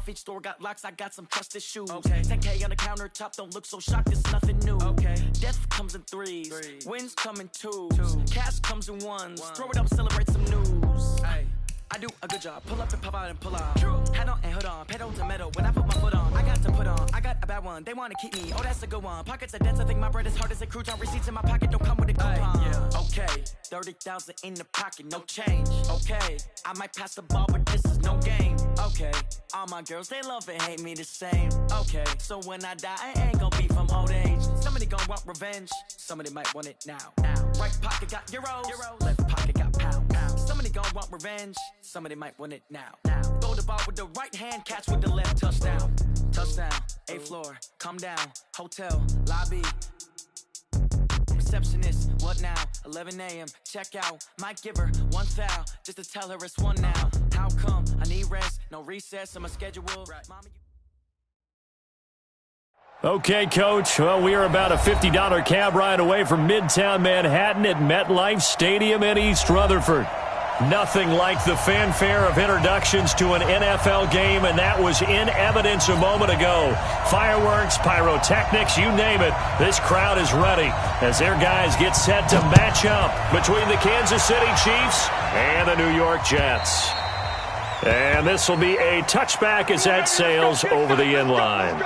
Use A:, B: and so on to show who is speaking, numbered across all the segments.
A: off, each store got locks, I got some trusted shoes. Okay. 10K on the countertop, don't look so shocked, it's nothing new. Okay. Death comes in threes, wins come in twos. Cash comes in ones, throw it up, celebrate some news. Ay. I do a good job, pull up and pop out and pull out. Hat on and hood on, pedal to metal, when I put my foot on, I got to put on, I got a bad one, they wanna keep me, oh that's a good one. Pockets are dense, I think my bread is hard as a crouton. Receipts in my pocket, don't come with a coupon. Yeah. Okay, 30,000 in the pocket, no change. Okay, I might pass the ball, but this is no game. Okay, all my girls, they love and hate me the same. Okay, so when I die, I ain't gonna be from old age. Somebody gon' want revenge, somebody might want it now. Right pocket got euros, left pocket got pounds. Somebody gon' want revenge, somebody might want it now. Throw the ball with the right hand, catch with the left, touchdown. Touchdown, 8th floor, come down, hotel, lobby. Receptionist, what now? 11 a.m., check out. Might give her one foul, just to tell her it's one now. How come? I need rest, no recess on my schedule. Mommy,
B: Okay, Coach. Well, we are about a $50 cab ride away from Midtown Manhattan at MetLife Stadium in East Rutherford. Nothing like the fanfare of introductions to an NFL game, and that was in evidence a moment ago. Fireworks, pyrotechnics, you name it. This crowd is ready as their guys get set to match up between the Kansas City Chiefs and the New York Jets. And this will be a touchback as that sails over the end line.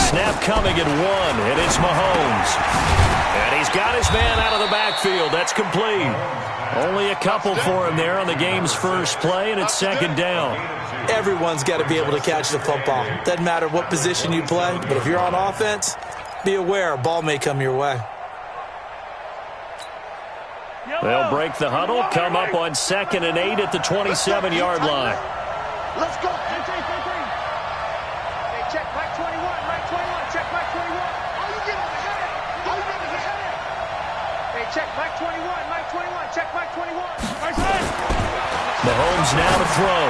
B: Snap coming at 1, and it's Mahomes. And he's got his man out of the backfield. That's complete. Only a couple for him there on the game's first play, and it's second down.
C: Everyone's got to be able to catch the football. Doesn't matter what position you play, but if you're on offense, be aware a ball may come your way.
B: They'll break the huddle, come up on 2nd and 8 at the 27-yard line.
D: Let's go. Check Mike 21, Mike 21, check Mike 21. Oh, you get on the head. Oh, you get on the head. Hey, check Mike 21, Mike 21, check Mike 21. Right side.
B: Mahomes now to throw.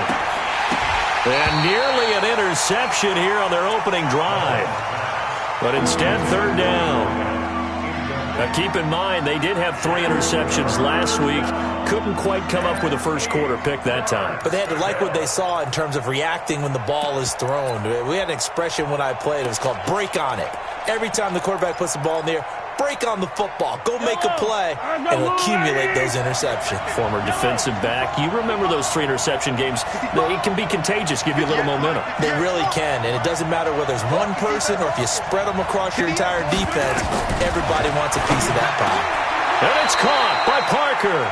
B: And nearly an interception here on their opening drive. But instead, 3rd down. Now keep in mind, they did have 3 interceptions last week. Couldn't quite come up with a first quarter pick that time.
C: But they had to like what they saw in terms of reacting when the ball is thrown. We had an expression when I played. It was called break on it. Every time the quarterback puts the ball in the air, break on the football. Go make a play and accumulate those interceptions.
B: Former defensive back. You remember those 3 interception games. It can be contagious, give you a little momentum.
C: They really can, and it doesn't matter whether it's one person or if you spread them across your entire defense, everybody wants a piece of that pie.
B: And it's caught by Parker.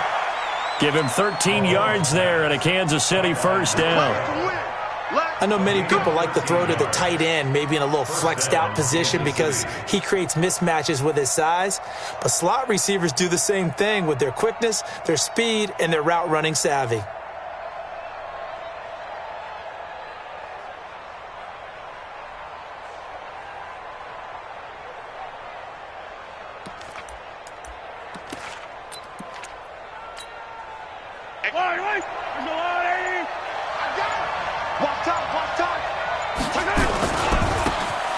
B: Give him 13 yards there and a Kansas City first down.
C: I know many people like to throw to the tight end, maybe in a little flexed out position because he creates mismatches with his size. But slot receivers do the same thing with their quickness, their speed, and their route running savvy.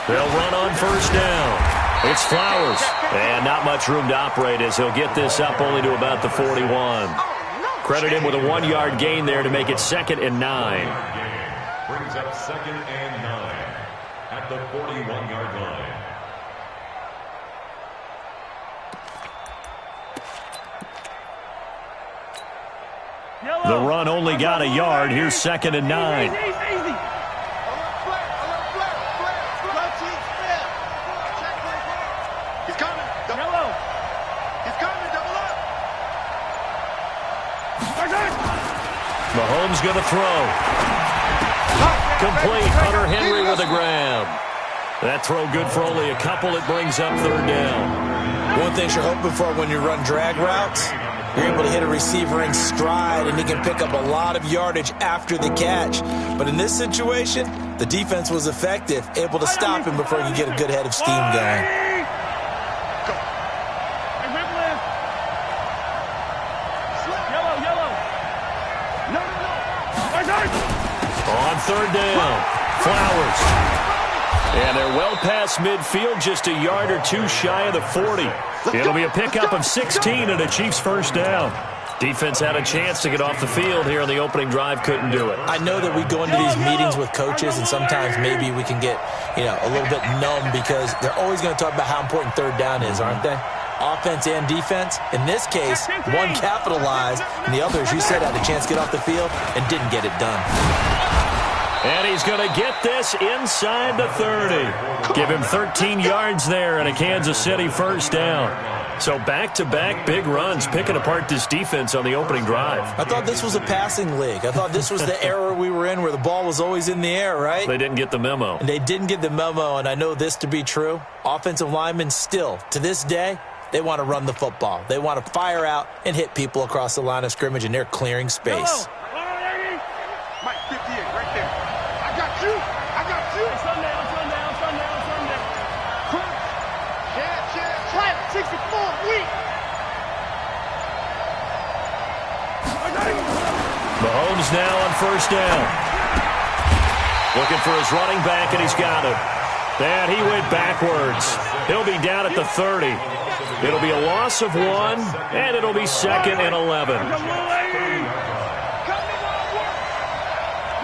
B: They'll run on first down. It's Flowers. And not much room to operate as he'll get this up only to about the 41. Credit him with a 1-yard gain there to make it 2nd and 9.
E: Brings up 2nd and 9 at the 41-yard line.
B: The run only got a yard. Here's 2nd and 9. Mahomes going to throw. Complete. Hunter Henry with a grab. That throw good for only a couple. It brings up third down.
C: One thing you're hoping for when you run drag routes, you're able to hit a receiver in stride, and he can pick up a lot of yardage after the catch. But in this situation, the defense was effective, able to stop him before he could get a good head of steam going.
B: On third down, Flowers. And they're well past midfield, just a yard or two shy of the 40. It'll be a pickup of 16 and a Chiefs first down. Defense had a chance to get off the field here on the opening drive, couldn't do it.
C: I know that we go into these meetings with coaches, and sometimes maybe we can get, a little bit numb because they're always going to talk about how important third down is, aren't they? Offense and defense. In this case, one capitalized, and the other, as you said, had a chance to get off the field and didn't get it done.
B: And he's going to get this inside the 30. Give him 13 yards there and a Kansas City first down. So back-to-back big runs, picking apart this defense on the opening drive.
C: I thought this was a passing league. I thought this was the era we were in where the ball was always in the air, right?
B: They didn't get the memo.
C: And they didn't get the memo, and I know this to be true. Offensive linemen still, to this day, they want to run the football. They want to fire out and hit people across the line of scrimmage, and they're clearing space.
D: Mike 58 right there. I got you. Sundown. Chance. 64, weak.
B: Mahomes now on first down. Looking for his running back, and he's got him. And he went backwards. He'll be down at the 30. It'll be a loss of 1, and it'll be 2nd and 11.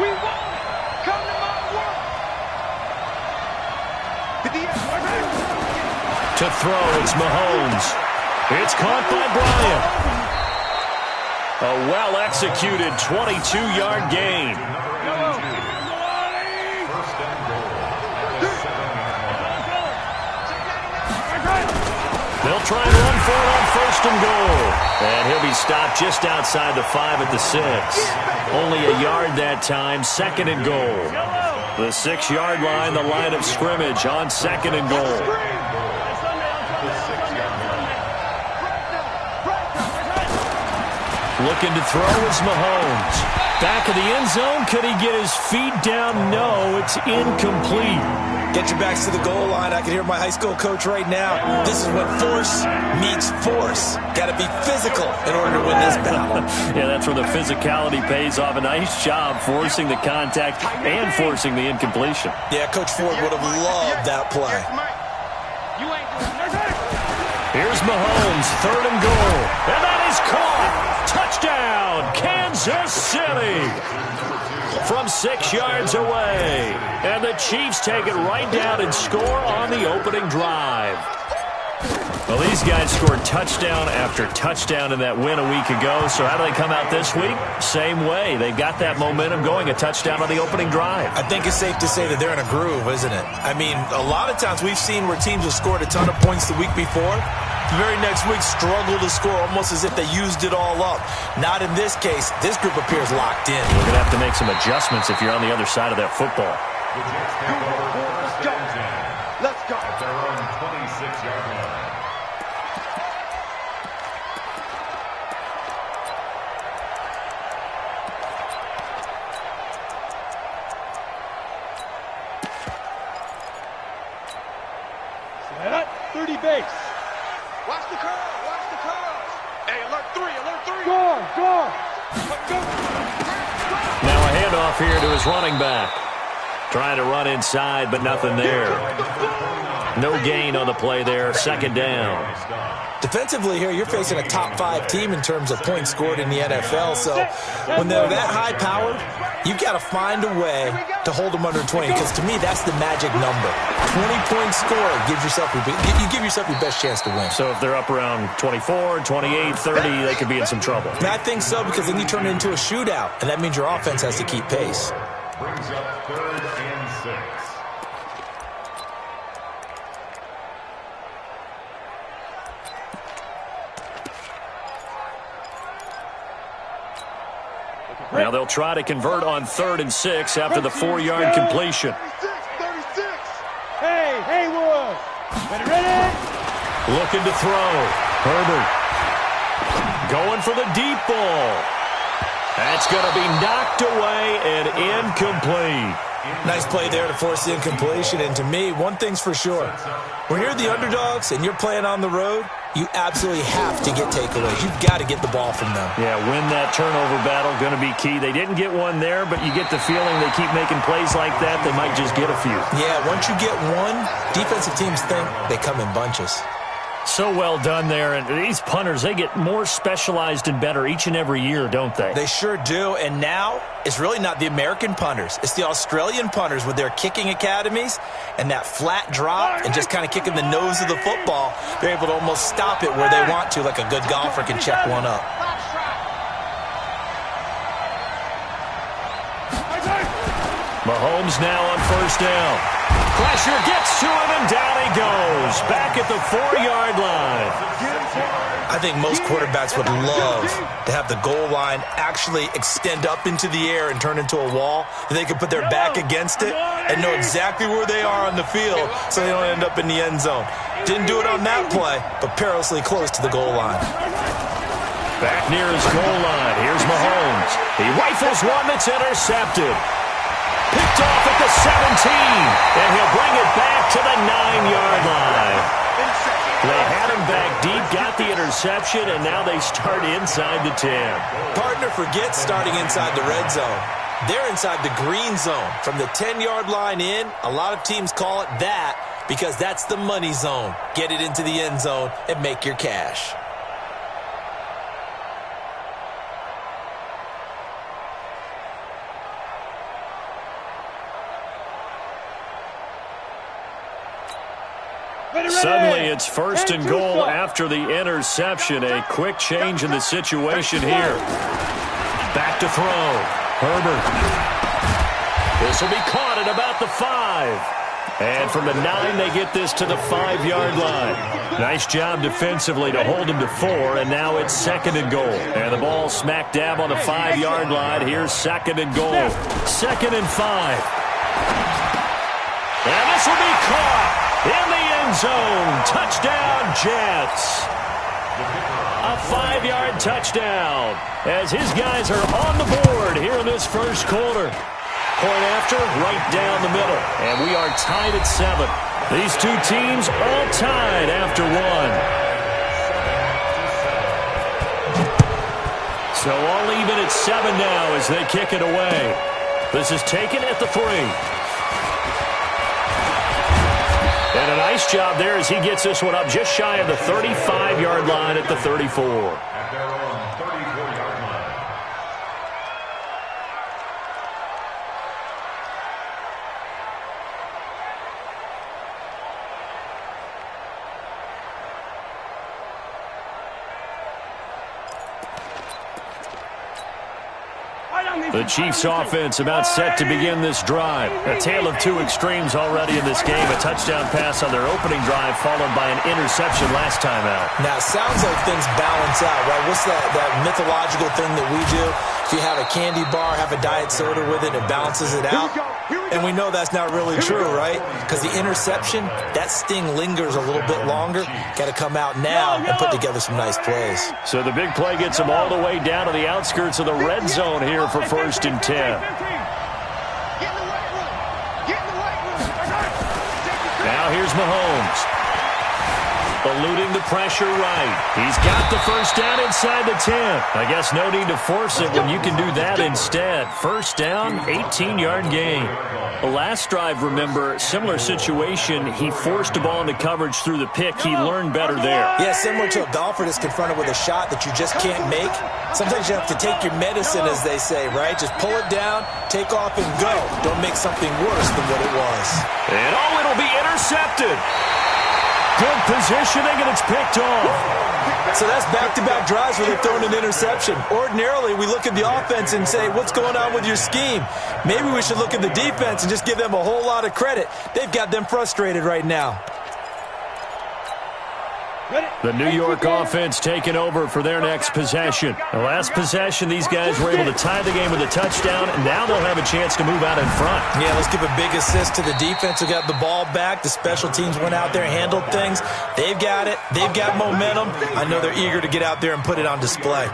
D: We won. Come to my work.
B: To throw, it's Mahomes. It's caught by Bryant. A well-executed 22-yard gain. They'll try and run for it on first and goal. And he'll be stopped just outside the 5 at the 6. Only a yard that time, 2nd and goal. The 6-yard line, the line of scrimmage on 2nd and goal. Looking to throw is Mahomes. Back of the end zone. Could he get his feet down? No, it's incomplete.
C: Get your backs to the goal line. I can hear my high school coach right now. This is when force meets force. Got to be physical in order to win this battle.
B: Yeah, that's where the physicality pays off. A nice job forcing the contact and forcing the incompletion.
C: Yeah, Coach Ford would have loved that play.
B: Here's Mahomes, 3rd and goal. And that is caught. Touchdown, Kansas City. From 6 yards away. And the Chiefs take it right down and score on the opening drive. Well, these guys scored touchdown after touchdown in that win a week ago. So how do they come out this week? Same way. They got that momentum going, a touchdown on the opening drive.
C: I think it's safe to say that they're in a groove, isn't it? I mean, a lot of times we've seen where teams have scored a ton of points the week before. The very next week struggle to score almost as if they used it all up. Not in this case. This group appears locked in.
B: We're going to have to make some adjustments if you're on the other side of that football.
D: Let's go.
E: At their own 26-yard line.
D: Set up. 30 base. Watch the curve. Hey, alert 3. Go.
B: Now a handoff here to his running back. Trying to run inside, but nothing there. No gain on the play there. 2nd down.
C: Defensively here, you're facing a top 5 team in terms of points scored in the NFL. So when they're that high-powered, you've got to find a way to hold them under 20. Because to me, that's the magic number. 20-point score gives yourself you give yourself your best chance to win.
B: So if they're up around 24, 28, 30, they could be in some trouble.
C: And I think so, because then you turn it into a shootout, and that means your offense has to keep pace.
E: Brings up 3rd and 6.
B: Now they'll try to convert on 3rd and 6 after the 4-yard completion.
D: 36. Hey, Haywood. Ready?
B: Looking to throw. Herbert. Going for the deep ball. That's going to be knocked away and incomplete.
C: Nice play there to force the incompletion. And to me, one thing's for sure. When you're the underdogs and you're playing on the road, you absolutely have to get takeaways. You've got to get the ball from them.
B: Yeah, win that turnover battle, going to be key. They didn't get one there, but you get the feeling they keep making plays like that, they might just get a few.
C: Yeah, once you get one, defensive teams think they come in bunches.
B: So well done there. And these punters, they get more specialized and better each and every year, don't they?
C: They sure do. And now it's really not the American punters. It's the Australian punters with their kicking academies and that flat drop and just kind of kicking the nose of the football. They're able to almost stop it where they want to, like a good golfer can check one up.
B: Mahomes now on 1st down. Pressure gets to him, and down he goes. Back at the 4-yard line.
C: I think most quarterbacks would love to have the goal line actually extend up into the air and turn into a wall. They can put their back against it and know exactly where they are on the field so they don't end up in the end zone. Didn't do it on that play, but perilously close to the goal line.
B: Back near his goal line. Here's Mahomes. He rifles one that's intercepted. Picked off at the 17, and he'll bring it back to the 9-yard line. They had him back deep, got the interception, and now they start inside the 10.
C: Partner forgets starting inside the red zone. They're inside the green zone. From the 10-yard line in, a lot of teams call it that because that's the money zone. Get it into the end zone and make your cash.
B: Suddenly it's 1st and goal after the interception. A quick change in the situation here. Back to throw. Herbert. This will be caught at about the 5. And from the 9, they get this to the 5-yard line. Nice job defensively to hold him to 4, and now it's 2nd and goal. And the ball smack dab on the 5-yard line. Here's 2nd and goal. 2nd and 5. And this will be caught in the end zone. Touchdown, Jets. A 5-yard touchdown as his guys are on the board here in this first quarter. Point after, right down the middle. And we are tied at 7. These two teams all tied after 1. So all even at 7 now as they kick it away. This is taken at the 3. And a nice job there as he gets this one up just shy of the 35-yard line at the 34.
E: At their own 34-yard line.
B: The Chiefs offense about set to begin this drive. A tale of two extremes already in this game. A touchdown pass on their opening drive followed by an interception last time out.
C: Now, it sounds like things balance out, right? What's that mythological thing that we do? If you have a candy bar, have a diet soda with it, it balances it out. And we know that's not really true, right? Because the interception, that sting lingers a little bit longer. Got to come out now and put together some nice plays.
B: So the big play gets them all the way down to the outskirts of the red zone here for 1st and 10. Now here's Mahomes. Eluding the pressure right. He's got the first down inside the 10. I guess no need to force it when you can do that instead. First down, 18-yard gain. The last drive, remember, similar situation. He forced the ball into coverage through the pick. He learned better there.
C: Yeah, similar to a golfer that's confronted with a shot that you just can't make. Sometimes you have to take your medicine, as they say, right? Just pull it down, take off, and go. Don't make something worse than what it was.
B: And it'll be intercepted. Good positioning, and it's picked off.
C: So that's back-to-back drives where they've thrown an interception. Ordinarily, we look at the offense and say, what's going on with your scheme? Maybe we should look at the defense and just give them a whole lot of credit. They've got them frustrated right now.
B: The New York offense taking over for their next possession. The last possession, these guys were able to tie the game with a touchdown, and now they'll have a chance to move out in front.
C: Yeah, let's give a big assist to the defense who got the ball back. The special teams went out there, handled things. They've got it. They've got momentum. I know they're eager to get out there and put it on display.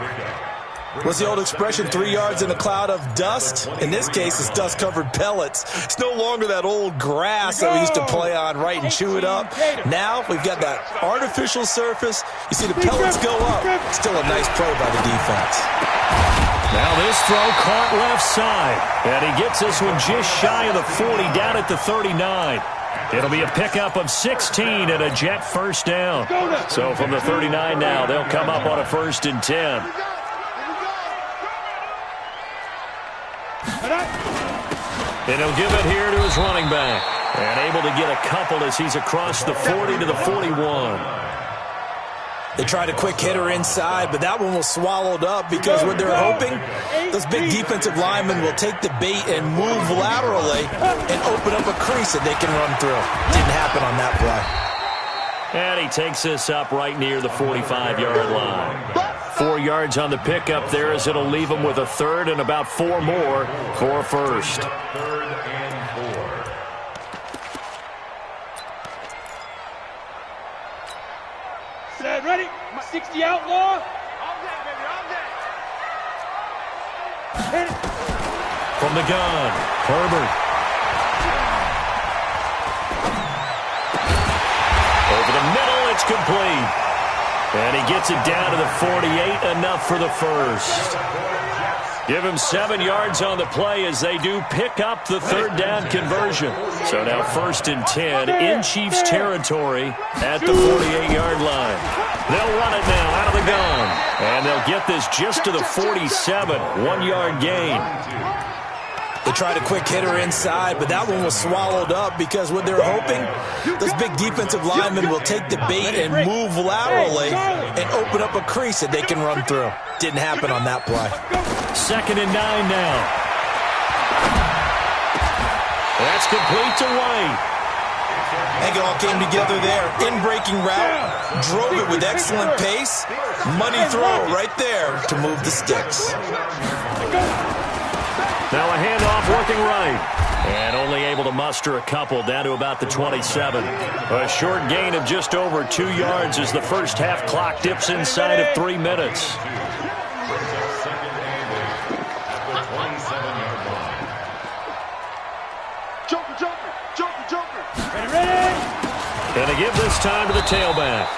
C: What's the old expression, 3 yards in a cloud of dust? In this case, it's dust-covered pellets. It's no longer that old grass that we used to play on, right, and chew it up. Now we've got that artificial surface. You see the pellets go up. Still a nice play by the defense.
B: Now this throw caught left side, and he gets this one just shy of the 40, down at the 39. It'll be a pickup of 16 and a Jet first down. So from the 39 now, they'll come up on a 1st and 10. And he'll give it here to his running back. And able to get a couple as he's across the 40 to the 41.
C: They tried a quick hitter inside, but that one was swallowed up because what they're hoping, those big defensive linemen will take the bait and move laterally and open up a crease that they can run through. Didn't happen on that play.
B: And he takes this up right near the 45-yard line. 4 yards on the pickup there as it'll leave him with a 3rd and about 4 more for a 1st.
E: 3rd and 4.
D: Set, ready? 60 outlaw. All day, baby, all day. Hit it.
B: From the gun, Herbert. Over the middle, it's complete. And he gets it down to the 48, enough for the 1st. Give him 7 yards on the play as they do pick up the 3rd down conversion. So now 1st and 10 in Chiefs territory at the 48-yard line. They'll run it now out of the gun. And they'll get this just to the 47, 1-yard gain.
C: They tried a quick hitter inside, but that one was swallowed up because what they're hoping, those big defensive linemen will take the bait and move laterally and open up a crease that they can run through. Didn't happen on that play.
B: 2nd and 9 now. That's complete to White.
C: I think it all came together there. In-breaking route, drove it with excellent pace. Money throw right there to move the sticks.
B: Now a handoff working right. And only able to muster a couple down to about the 27. A short gain of just over 2 yards as the first half clock dips inside of 3 minutes. And to give this time to the tailback.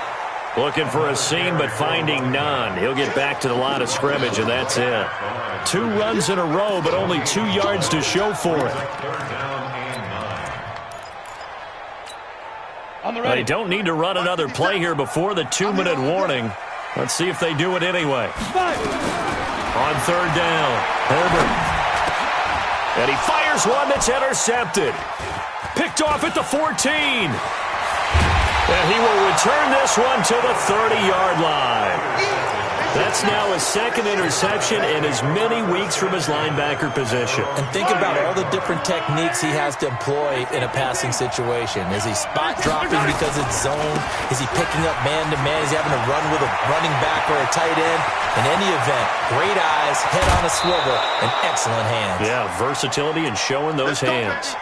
B: Looking for a seam, but finding none. He'll get back to the line of scrimmage, and that's it. 2 runs in a row, but only 2 yards to show for it. They don't need to run another play here before the 2-minute warning. Let's see if they do it anyway. On 3rd down, Herbert. And he fires one that's intercepted. Picked off at the 14. And he will return this one to the 30-yard line. That's now his 2nd interception in as many weeks from his linebacker position.
C: And think about all the different techniques he has to employ in a passing situation. Is he spot dropping because it's zone? Is he picking up man-to-man? Is he having to run with a running back or a tight end? In any event, great eyes, head on a swivel, and excellent hands.
B: Yeah, versatility and showing those hands.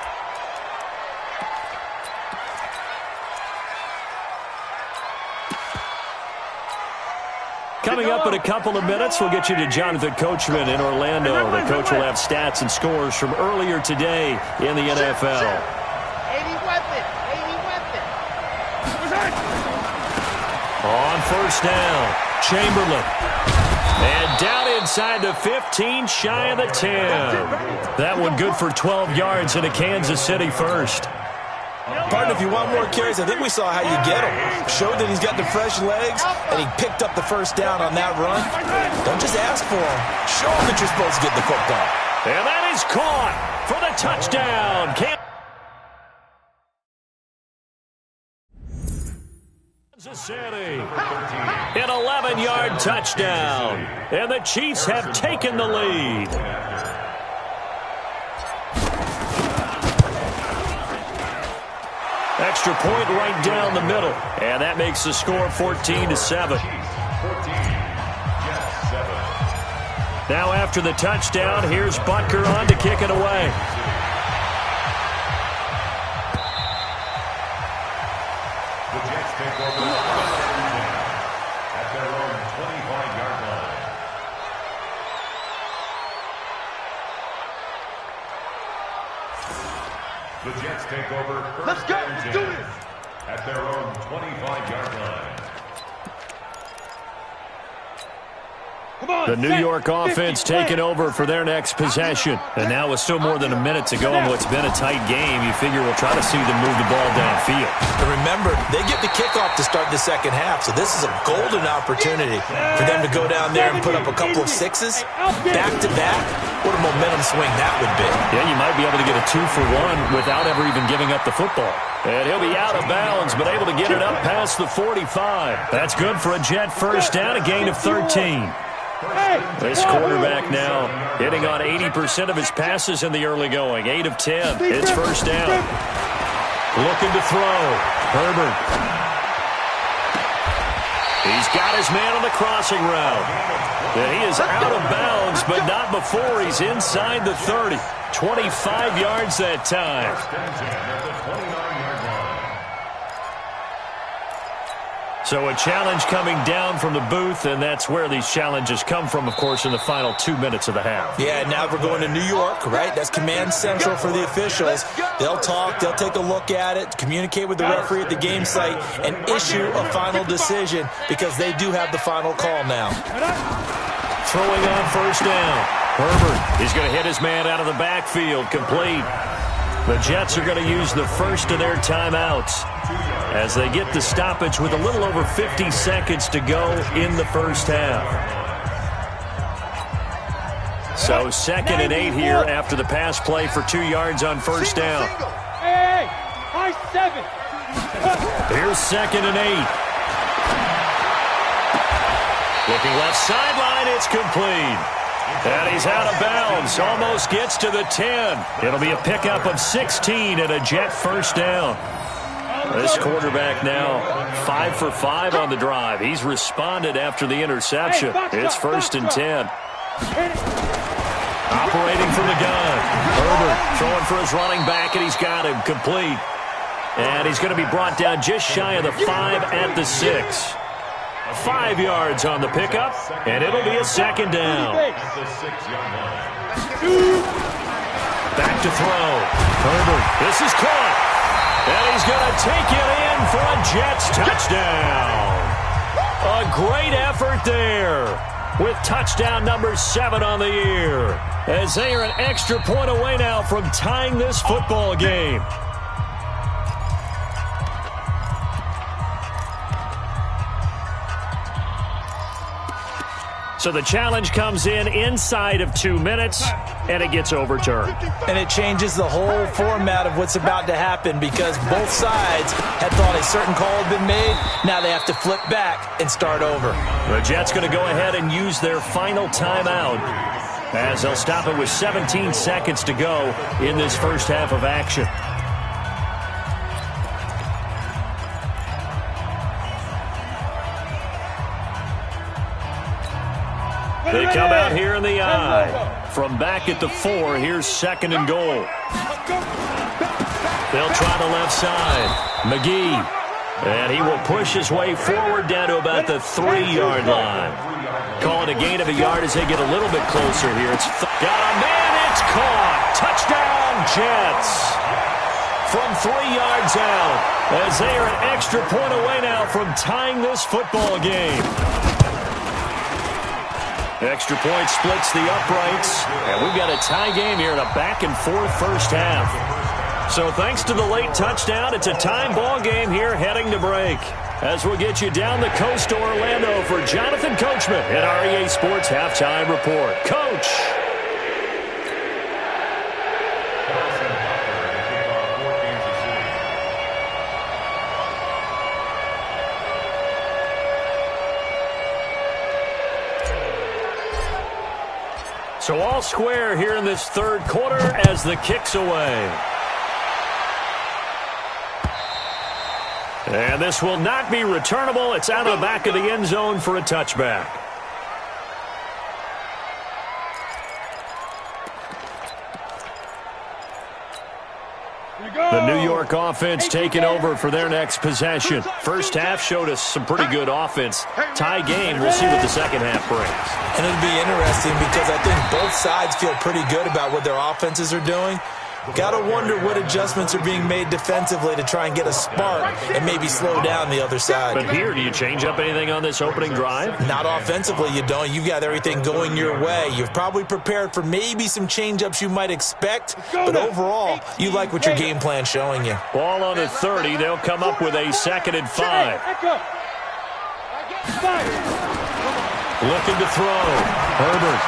B: Coming up in a couple of minutes, we'll get you to Jonathan Coachman in Orlando. The coach will have stats and scores from earlier today in the NFL.
D: 80 weapon.
B: On 1st down, Chamberlain. And down inside the 15, shy of the 10. That one good for 12 yards in a Kansas City 1st.
C: Partner, if you want more carries, I think we saw how you get him. Showed that he's got the fresh legs, and he picked up the 1st down on that run. Don't just ask for him. Show him that you're supposed to get the football.
B: And that is caught for the touchdown. Kansas City. An 11-yard touchdown. And the Chiefs have taken the lead. Extra point right down the middle. And that makes the score 14-7. Now after the touchdown, here's Butker on to kick it away.
E: The Jets take over at their own 25-yard line. The Jets take over first.
D: Let's go. Let's do this.
E: At their own 25-yard line.
B: The New York offense taking over for their next possession. And now with still more than a minute to go in what's been a tight game, you figure we'll try to see them move the ball downfield.
C: And remember, they get the kickoff to start the second half, so this is a golden opportunity for them to go down there and put up a couple of sixes back-to-back. What a momentum swing that would be.
B: Yeah, you might be able to get a 2-for-1 without ever even giving up the football. And he'll be out of bounds, but able to get it up past the 45. That's good for a Jet first down, a gain of 13. This quarterback now hitting on 80% of his passes in the early going. 8 of 10. It's first down. Looking to throw. Herbert. He's got his man on the crossing route. And he is out of bounds, but not before he's inside the 30. 25 yards that time. So a challenge coming down from the booth, and that's where these challenges come from, of course, in the final 2 minutes of the half.
C: Yeah, now we're going to New York, right? That's command central for the officials. They'll talk, they'll take a look at it, communicate with the referee at the game site, and issue a final decision because they do have the final call now.
B: Throwing on first down. Herbert, he's going to hit his man out of the backfield, complete. The Jets are going to use the first of their timeouts as they get the stoppage with a little over 50 seconds to go in the first half. So 2nd and 8 here after the pass play for 2 yards on first down.
D: Hey, high 7.
B: Here's 2nd and 8. Looking left sideline, it's complete. And he's out of bounds, almost gets to the 10. It'll be a pickup of 16 and a Jet first down. This quarterback now 5 for 5 on the drive. He's responded after the interception. It's 1st and 10. Operating from the gun. Herbert throwing for his running back, and he's got him complete. And he's going to be brought down just shy of the 5 at the 6. 5 yards on the pickup, and it'll be a 2nd down. Back to throw. Herbert, this is caught. And he's going to take it in for a Jets touchdown. A great effort there with touchdown number 7 on the year, as they are an extra point away now from tying this football game. So the challenge comes in inside of 2 minutes, and it gets overturned.
C: And it changes the whole format of what's about to happen because both sides had thought a certain call had been made. Now they have to flip back and start over.
B: The Jets going to go ahead and use their final timeout as they'll stop it with 17 seconds to go in this first half of action. They come out here in the eye. From back at the 4, here's 2nd and goal. They'll try the left side. McGee. And he will push his way forward down to about the 3-yard line. Call it a gain of a yard as they get a little bit closer here. It's got a man. It's caught. Touchdown, Jets. From 3 yards out as they are an extra point away now from tying this football game. Extra point splits the uprights, and we've got a tie game here in a back-and-forth first half. So thanks to the late touchdown, it's a time ball game here heading to break. As we'll get you down the coast to Orlando for Jonathan Coachman at REA Sports Halftime Report. Coach! So all square here in this third quarter as the kick's away. And this will not be returnable. It's out of the back of the end zone for a touchback. The New York offense taking over for their next possession. First half showed us some pretty good offense. Tie game. We'll see what the second half brings.
C: And it'll be interesting because I think both sides feel pretty good about what their offenses are doing. Got to wonder what adjustments are being made defensively to try and get a spark and maybe slow down the other side.
B: But here, do you change up anything on this opening drive?
C: Not offensively, you don't. You've got everything going your way. You've probably prepared for maybe some change-ups you might expect, but overall, you like what your game plan's showing you.
B: Ball on the 30. They'll come up with a 2nd and 5. Looking to throw. Herbert.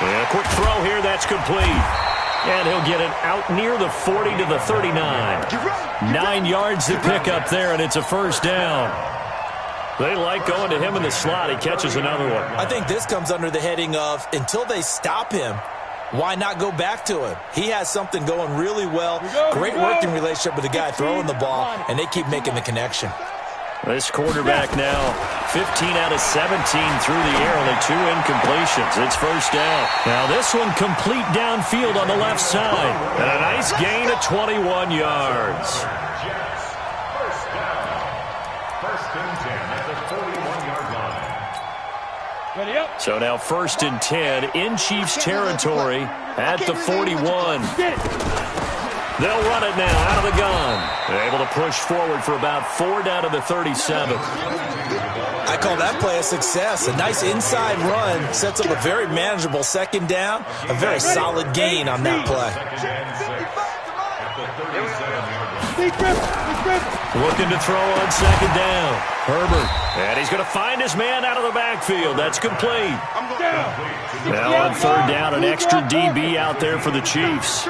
B: And a quick throw here. That's complete. And he'll get it out near the 40 to the 39. 9 yards to pick up there, and it's a first down. They like going to him in the slot. He catches another one.
C: I think this comes under the heading of until they stop him, why not go back to him? He has something going really well. Great working relationship with the guy throwing the ball, and they keep making the connection.
B: This quarterback now 15 out of 17 through the air, only 2 incompletions. It's first down. Now this one complete downfield on the left side. And a nice gain of 21 yards.
E: First down. First and 10 at the 41-yard line.
D: Ready up.
B: So now 1st and 10 in Chiefs territory at the 41. They'll run it now out of the gun. They're able to push forward for about 4 down to the 37.
C: I call that play a success. A nice inside run sets up a very manageable 2nd down. A very solid gain on that play.
B: Looking to throw on 2nd down. Herbert. And he's going to find his man out of the backfield. That's complete. Now on 3rd down, an extra DB out there for the Chiefs.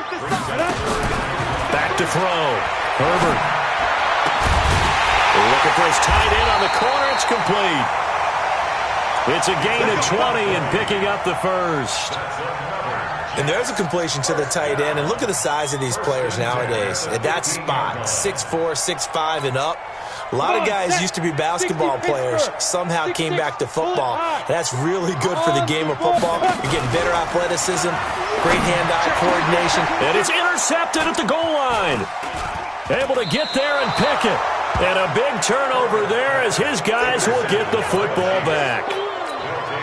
B: Back to throw. Herbert. Looking for his tight end on the corner. It's complete. It's a gain of 20 and picking up the first.
C: And there's a completion to the tight end. And look at the size of these players nowadays. At that spot, 6'4", 6'5", and up. A lot of guys used to be basketball players, somehow came back to football. That's really good for the game of football. You're getting better athleticism, great hand-eye coordination.
B: And it's intercepted at the goal line. Able to get there and pick it. And a big turnover there as his guys will get the football back.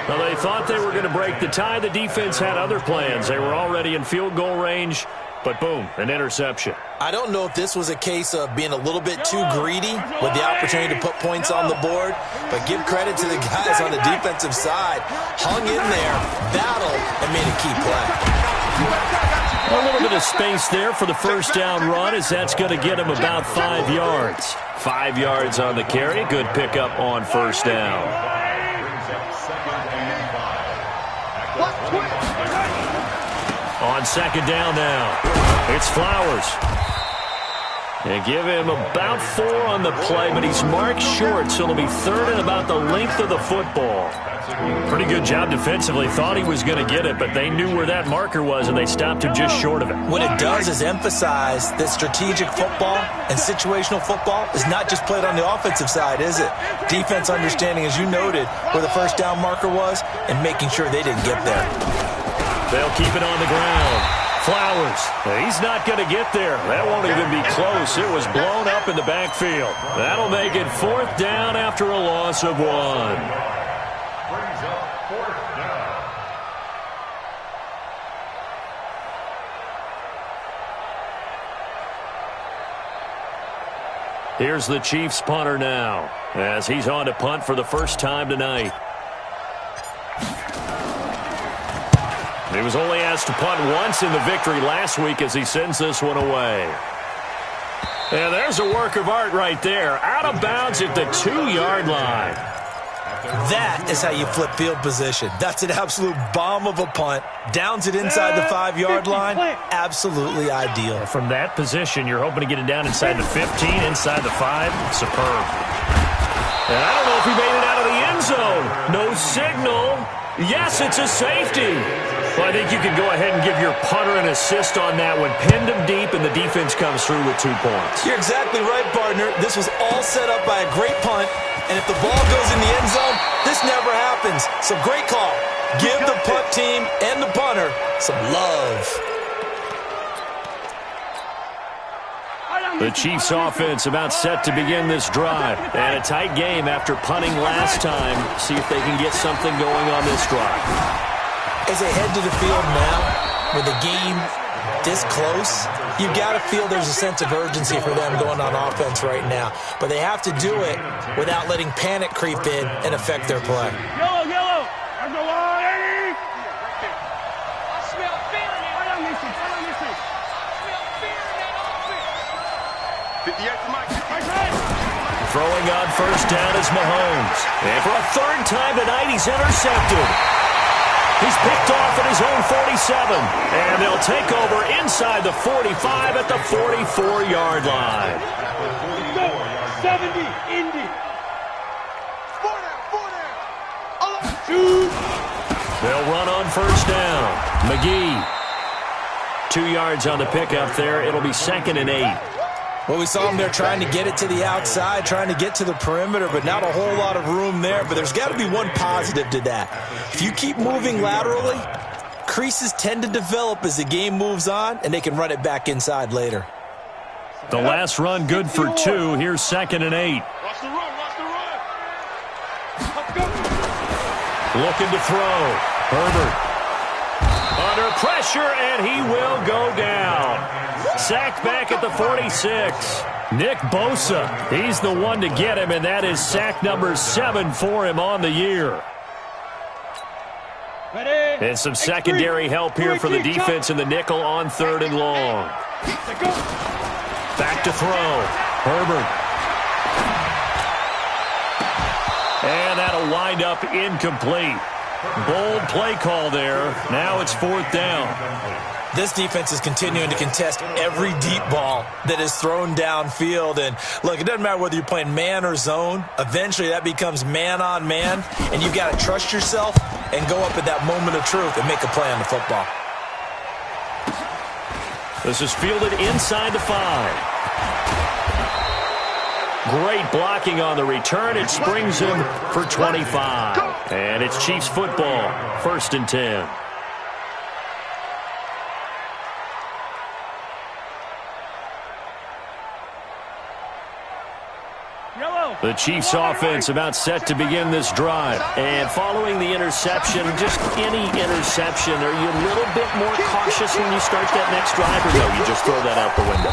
B: Well, they thought they were going to break the tie. The defense had other plans. They were already in field goal range. But boom, an interception.
C: I don't know if this was a case of being a little bit too greedy with the opportunity to put points on the board, but give credit to the guys on the defensive side. Hung in there, battled, and made a key play.
B: A little bit of space there for the first down run as that's going to get him about 5 yards. 5 yards on the carry. Good pickup on first down. On 2nd down now, it's Flowers. And give him about 4 on the play, but he's marked short, so it'll be 3rd and about the length of the football. Pretty good job defensively. Thought he was going to get it, but they knew where that marker was, and they stopped him just short of it.
C: What it does is emphasize that strategic football and situational football is not just played on the offensive side, is it? Defense understanding, as you noted, where the first down marker was and making sure they didn't get there.
B: They'll keep it on the ground. Flowers. He's not going to get there. That won't even be close. It was blown up in the backfield. That'll make it 4th down after a loss of 1.
E: Brings up 4th down.
B: Here's the Chiefs punter now as he's on to punt for the first time tonight. He was only asked to punt once in the victory last week as he sends this one away. And there's a work of art right there. Out of bounds at the 2-yard line.
C: That is how you flip field position. That's an absolute bomb of a punt. Downs it inside the 5-yard line. Absolutely ideal.
B: From that position, you're hoping to get it down inside the 15, inside the 5. Superb. And I don't know if he made it out of the end zone. No signal. Yes, it's a safety. Well, I think you can go ahead and give your punter an assist on that one. Pinned him deep, and the defense comes through with 2 points.
C: You're exactly right, partner. This was all set up by a great punt, and if the ball goes in the end zone, this never happens. So great call. Give the punt team and the punter some love.
B: The Chiefs offense about set to begin this drive. And a tight game after punting last time. See if they can get something going on this drive.
C: As they head to the field now, with the game this close, you've got to feel there's a sense of urgency for them going on offense right now. But they have to do it without letting panic creep in and affect their play.
D: Yellow, yellow. That's the line, Eddie. I smell fear in it. I don't miss it. I don't miss it. I smell fear in that offense. 58 to Mike.
B: Throwing on first down is Mahomes. And for a third time tonight, he's intercepted. He's picked off at his own 47. And they'll take over inside the 45 at the 44-yard line.
D: Let's go. 70, Indy. 4 down.
B: They'll run on first down. McGee. 2 yards on the pickup there. It'll be 2nd and 8.
C: Well, we saw them there trying to get it to the outside, trying to get to the perimeter, but not a whole lot of room there. But there's got to be one positive to that. If you keep moving laterally, creases tend to develop as the game moves on, and they can run it back inside later.
B: The last run good for 2. Here's 2nd and 8.
D: Watch the run. Watch the run. Let's go.
B: Looking to throw. Herbert. Under pressure, and he will go down. Sacked back at the 46. Nick Bosa, he's the one to get him, and that is sack number 7 for him on the year.
D: Ready.
B: And some secondary help here for the defense in the nickel on 3rd and long. Back to throw. Herbert. And that'll wind up incomplete. Bold play call there. Now it's 4th down.
C: This defense is continuing to contest every deep ball that is thrown downfield. And, look, it doesn't matter whether you're playing man or zone. Eventually that becomes man-on-man, and you've got to trust yourself and go up at that moment of truth and make a play on the football.
B: This is fielded inside the 5. Great blocking on the return. It springs him for 25. And it's Chiefs football, 1st and 10. The Chiefs offense about set to begin this drive. And following the interception, just any interception, are you a little bit more cautious when you start that next drive, or no, you just throw that out the window?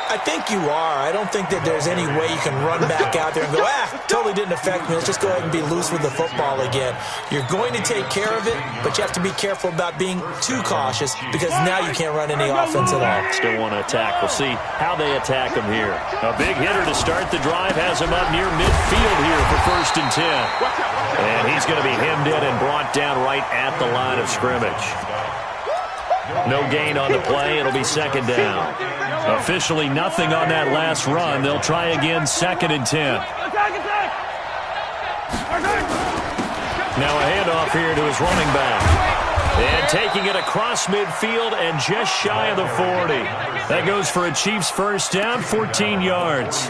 C: I think you are. I don't think that there's any way you can run back out there and go, totally didn't affect me. Let's just go ahead and be loose with the football again. You're going to take care of it, but you have to be careful about being too cautious because now you can't run any offense at all.
B: Still want to attack. We'll see how they attack him here. A big hitter to start the drive has him up near midfield here for 1st and 10. And he's going to be hemmed in and brought down right at the line of scrimmage. No gain on the play. It'll be 2nd down. Officially nothing on that last run. They'll try again, 2nd and 10. Now a handoff here to his running back. And taking it across midfield and just shy of the 40. That goes for a Chiefs first down, 14 yards.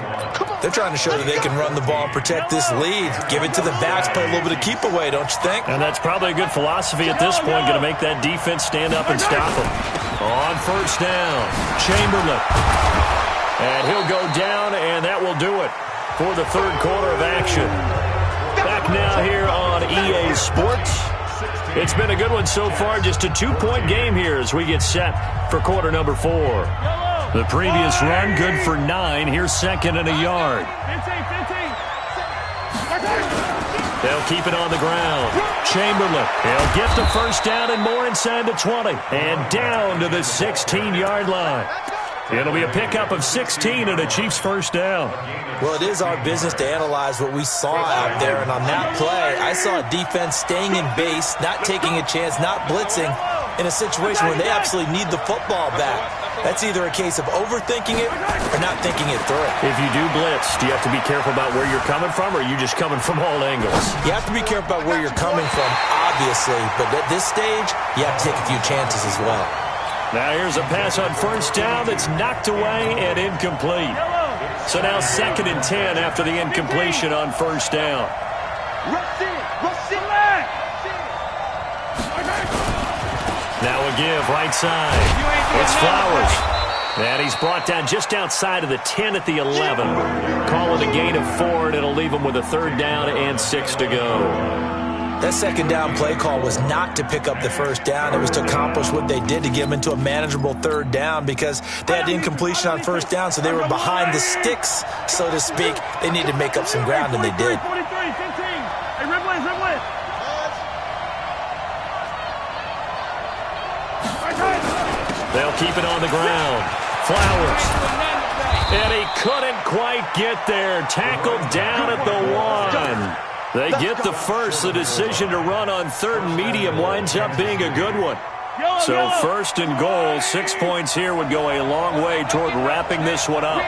C: They're trying to show that they can run the ball and protect this lead. Give it to the backs, play a little bit of keep away, don't you think?
B: And that's probably a good philosophy at this point, going to make that defense stand up and stop them. On first down, Chamberlain. And he'll go down, and that will do it for the 3rd quarter of action. Back now here on EA Sports. It's been a good one so far, just a 2-point game here as we get set for quarter number 4. The previous run, good for 9. Here's 2nd and a yard. They'll keep it on the ground. Chamberlain, he'll get the first down and more inside the 20. And down to the 16-yard line. It'll be a pickup of 16 and a Chiefs first down.
C: Well, it is our business to analyze what we saw out there. And on that play, I saw a defense staying in base, not taking a chance, not blitzing in a situation where they absolutely need the football back. That's either a case of overthinking it or not thinking it through.
B: If you do blitz, do you have to be careful about where you're coming from, or are you just coming from all angles?
C: You have to be careful about where you're coming from, obviously, but at this stage, you have to take a few chances as well.
B: Now here's a pass on first down that's knocked away and incomplete. So now 2nd and 10 after the incompletion on first down. Now a give, right side. It's Flowers. And he's brought down just outside of the 10 at the 11. Call it a gain of 4, and it'll leave him with a 3rd down and 6 to go.
C: That 2nd down play call was not to pick up the 1st down. It was to accomplish what they did to get them into a manageable 3rd down because they had incompletion on 1st down, so they were behind the sticks, so to speak. They needed to make up some ground, and they did.
B: They'll keep it on the ground. Flowers. And he couldn't quite get there. Tackled down at the 1. They get the first. The decision to run on 3rd and medium winds up being a good one. So 1st and goal, 6 points here would go a long way toward wrapping this one up.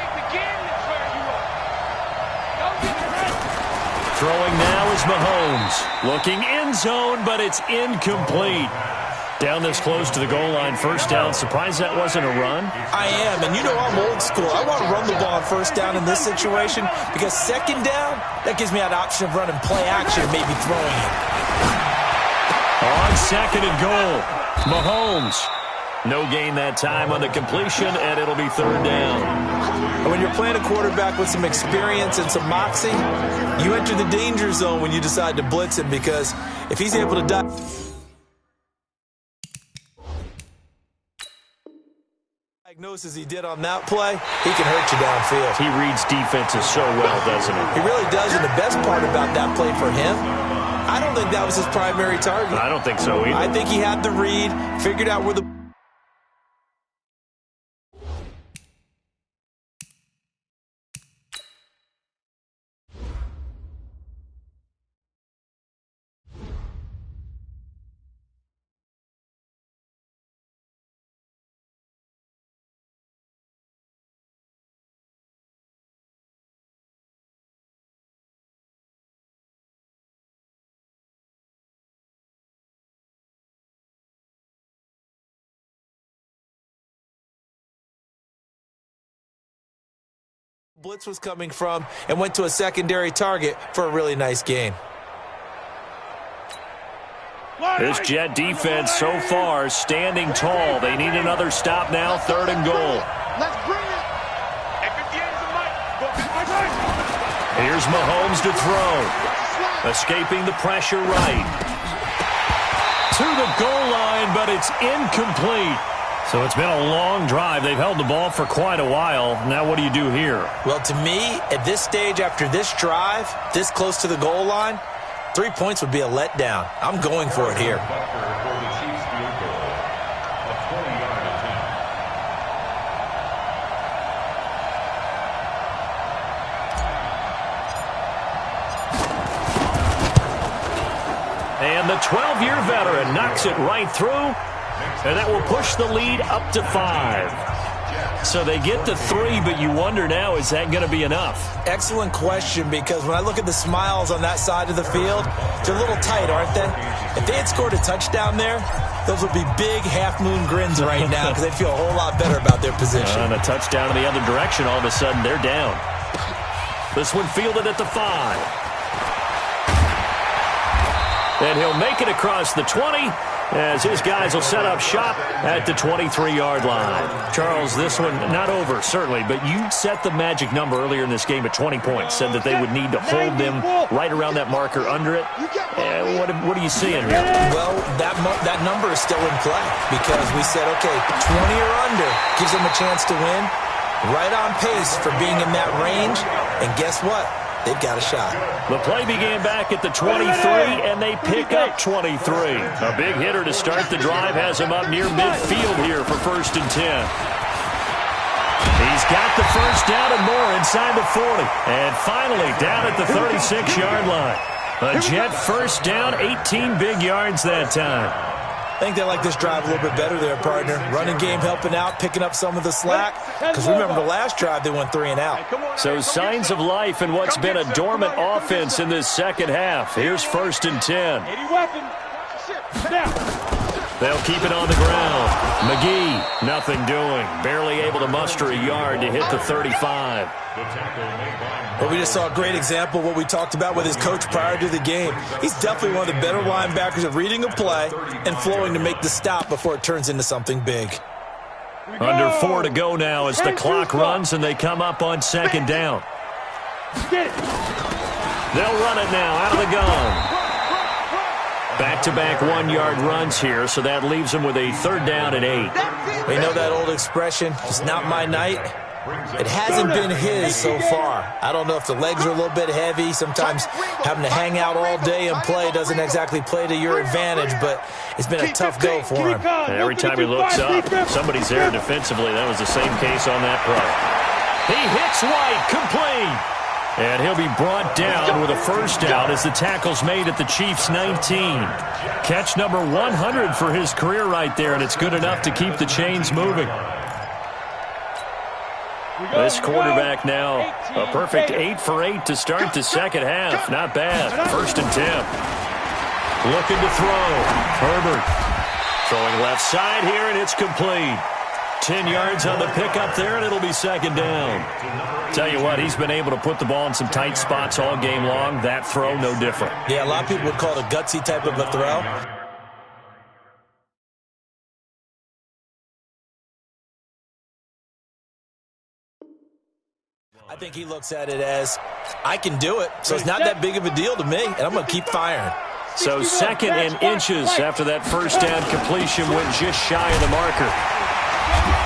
B: Throwing now is Mahomes. Looking end zone, but it's incomplete. Down this close to the goal line, 1st down. Surprised that wasn't a run?
C: I am, and you know I'm old school. I want to run the ball on 1st down in this situation because 2nd down, that gives me that option of running play action and maybe throwing it.
B: On 2nd and goal, Mahomes. No gain that time on the completion, and it'll be 3rd down.
C: And when you're playing a quarterback with some experience and some moxie, you enter the danger zone when you decide to blitz him because if he's able to diagnosis he did on that play, he can hurt you downfield.
B: He reads defenses so well, doesn't he?
C: He really does, and the best part about that play for him, I don't think that was his primary target.
B: I don't think so either.
C: I think he had the read, figured out where the... blitz was coming from and went to a secondary target for a really nice gain.
B: This Jet defense so far standing tall. They need another stop now, 3rd and goal.
D: Let's bring it.
B: Here's Mahomes to throw. Escaping the pressure right. To the goal line, but it's incomplete. So it's been a long drive. They've held the ball for quite a while. Now what do you do here?
C: Well, to me, at this stage, after this drive, this close to the goal line, 3 points would be a letdown. I'm going for it here.
B: And the 12-year veteran knocks it right through. And that will push the lead up to 5. So they get the 3, but you wonder now, is that going to be enough?
C: Excellent question, because when I look at the smiles on that side of the field, they're a little tight, aren't they? If they had scored a touchdown there, those would be big half-moon grins right now because they'd feel a whole lot better about their position.
B: And a touchdown in the other direction, all of a sudden they're down. This one fielded at the 5. And he'll make it across the 20 as his guys will set up shop at the 23-yard line. Charles, this one not over, certainly, but you set the magic number earlier in this game at 20 points, said that they would need to hold them right around that marker under it. What are you seeing here?
C: Well, that number is still in play because we said, okay, 20 or under gives them a chance to win. Right on pace for being in that range, and guess what? They've got a shot.
B: The play began back at the 23, and they pick up 23. A big hitter to start the drive has him up near midfield here for 1st and 10. He's got the first down and more inside the 40. And finally down at the 36-yard line. A Jet first down, 18 big yards that time.
C: I think they like this drive a little bit better there, partner. Running game helping out, picking up some of the slack. Because remember, the last drive, they went 3 and out.
B: So signs of life in what's been a dormant offense in this second half. Here's 1st and 10. They'll keep it on the ground. McGee, nothing doing. Barely able to muster a yard to hit the 35.
C: Well, we just saw a great example of what we talked about with his coach prior to the game. He's definitely one of the better linebackers of reading a play and flowing to make the stop before it turns into something big.
B: Under 4 to go now as the clock runs and they come up on 2nd down. They'll run it now out of the gun. Back-to-back 1-yard runs here, so that leaves them with a 3rd down and 8.
C: We know that old expression, it's not my night. It hasn't been his so far. I don't know if the legs are a little bit heavy. Sometimes having to hang out all day and play doesn't exactly play to your advantage, but it's been a tough go for him.
B: And every time he looks up, somebody's there defensively. That was the same case on that play. He hits White, complete. And he'll be brought down with a 1st down as the tackle's made at the Chiefs' 19. Catch number 100 for his career right there, and it's good enough to keep the chains moving. This quarterback now, a perfect 8 for 8 to start the second half. Not bad. 1st and 10. Looking to throw. Herbert throwing left side here, and it's complete. 10 yards on the pickup there, and it'll be 2nd down. Tell you what, he's been able to put the ball in some tight spots all game long. That throw, no different.
C: Yeah, a lot of people would call it a gutsy type of a throw. I think he looks at it as, I can do it, so it's not that big of a deal to me, and I'm going to keep firing.
B: So 2nd and inches after that 1st down completion went just shy of the marker.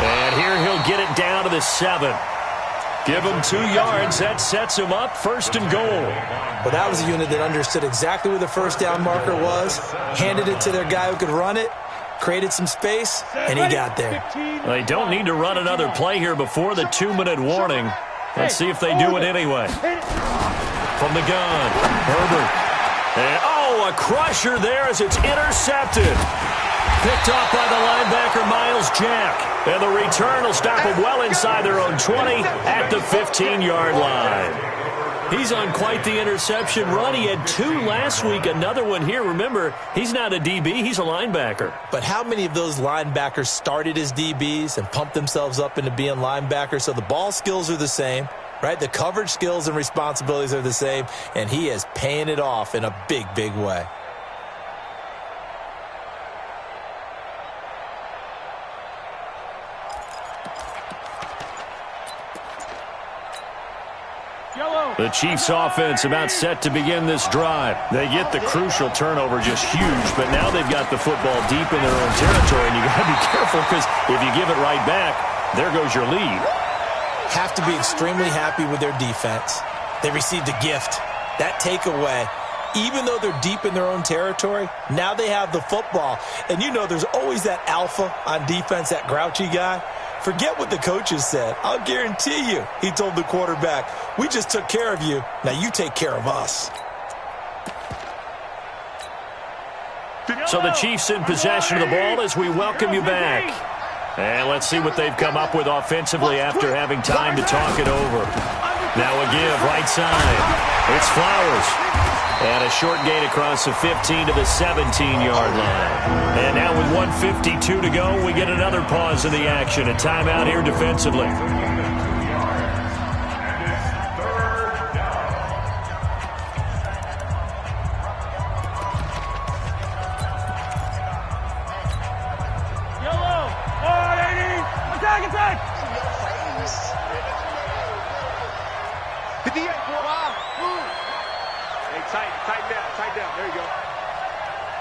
B: And here he'll get it down to the 7. Give him 2 yards. That sets him up 1st and goal.
C: Well, that was a unit that understood exactly where the 1st down marker was, handed it to their guy who could run it, created some space, and he got there.
B: They don't need to run another play here before the 2-minute warning. Let's see if they do it anyway. From the gun, Herbert. And, a crusher there as it's intercepted. Picked off by the linebacker, Miles Jack. And the return will stop them well inside their own 20 at the 15-yard line. He's on quite the interception run. He had 2 last week, another one here. Remember, he's not a DB, he's a linebacker.
C: But how many of those linebackers started as DBs and pumped themselves up into being linebackers? So the ball skills are the same, right? The coverage skills and responsibilities are the same, and he is paying it off in a big, big way.
B: The Chiefs offense about set to begin this drive. They get the crucial turnover, just huge, but now they've got the football deep in their own territory, and you got to be careful because if you give it right back, there goes your lead.
C: Have to be extremely happy with their defense. They received a gift. That takeaway, even though they're deep in their own territory, now they have the football. And you know there's always that alpha on defense, that grouchy guy. Forget what the coaches said. I'll guarantee you, he told the quarterback, we just took care of you. Now you take care of us.
B: So the Chiefs in possession of the ball as we welcome you back. And let's see what they've come up with offensively after having time to talk it over. Now a give, right side. It's Flowers. And a short gain across the 15 to the 17-yard line. And now with 1:52 to go, we get another pause in the action. A timeout here defensively.
D: Yellow. All right, 80. Attack, attack. 58. Hey, tighten down. There you go.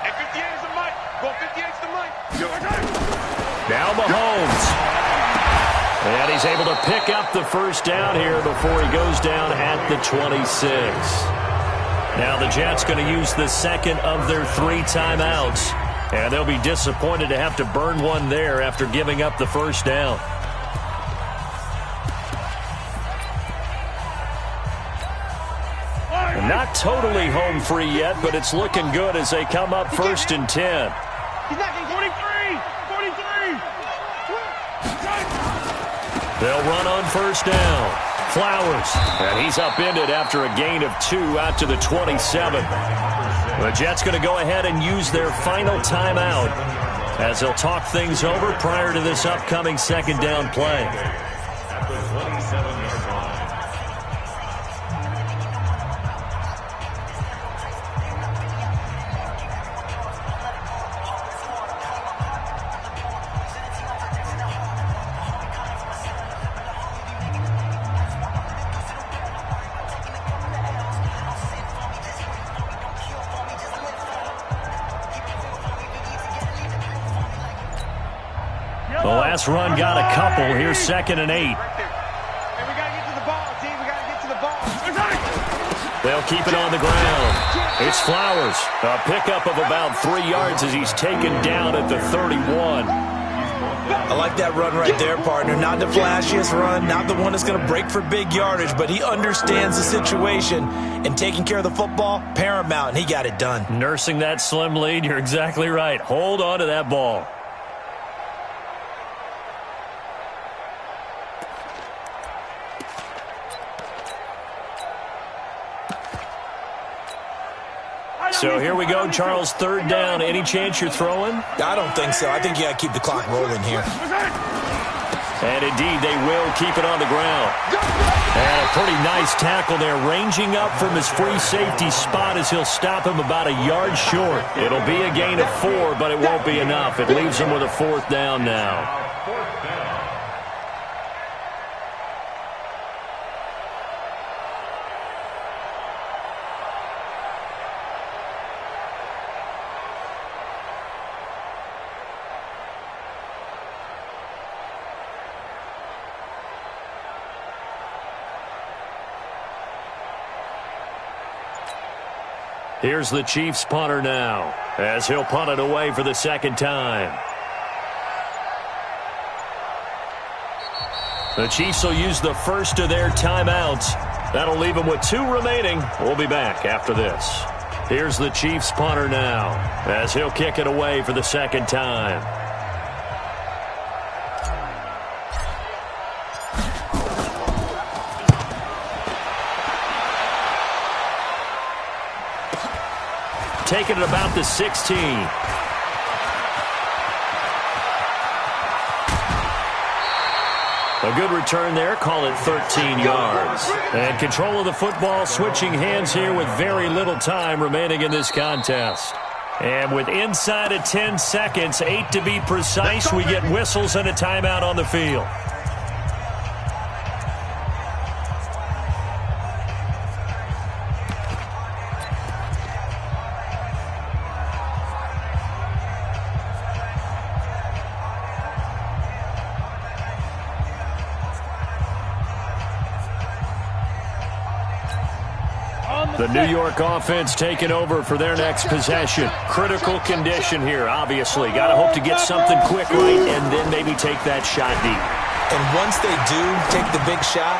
D: And 58 is the mic. Go 58's the mic.
B: Now Mahomes. And he's able to pick up the first down here before he goes down at the 26. Now the Jets going to use the second of their 3 timeouts. And they'll be disappointed to have to burn one there after giving up the first down. Not totally home free yet, but it's looking good as they come up 1st and 10.
D: 43! 43!
B: They'll run on first down. Flowers, and he's upended after a gain of 2 out to the 27. The Jets going to go ahead and use their final timeout as they'll talk things over prior to this upcoming second down play.
E: At the 27-yard line.
B: The last run got a couple. Here's 2nd and 8.
D: Hey, we got to get to the ball, team. We got to get to the ball.
B: They'll keep it on the ground. It's Flowers. A pickup of about 3 yards as he's taken down at the 31.
C: I like that run right there, partner. Not the flashiest run, not the one that's going to break for big yardage, but he understands the situation, and taking care of the football, paramount, and he got it done.
B: Nursing that slim lead, you're exactly right. Hold on to that ball. So here we go, Charles, 3rd down. Any chance you're throwing?
C: I don't think so. I think you got to keep the clock rolling here.
B: And indeed, they will keep it on the ground. And a pretty nice tackle there, ranging up from his free safety spot as he'll stop him about a yard short. It'll be a gain of 4, but it won't be enough. It leaves him with a 4th down now. Here's the Chiefs punter now, as he'll punt it away for the 2nd time. The Chiefs will use the first of their timeouts. That'll leave them with 2 remaining. We'll be back after this. Here's the Chiefs punter now, as he'll kick it away for the 2nd time. Taking it about the 16. A good return there, call it 13 yards. And control of the football, switching hands here with very little time remaining in this contest. And with inside of 10 seconds, 8 to be precise, we get whistles and a timeout on the field. The New York offense taking over for their next possession. Critical condition here, obviously. Got to hope to get something quick right and then maybe take that shot deep.
C: And once they do take the big shot,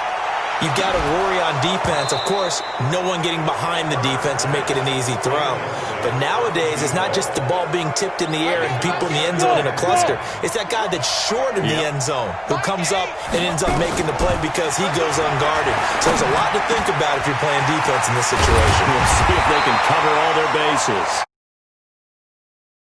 C: you've got to worry on defense. Of course, no one getting behind the defense and make it an easy throw. But nowadays, it's not just the ball being tipped in the air and people in the end zone in a cluster. It's that guy that's short in the end zone who comes up and ends up making the play because he goes unguarded. So there's a lot to think about if you're playing defense in this situation.
B: We'll see if they can cover all their bases.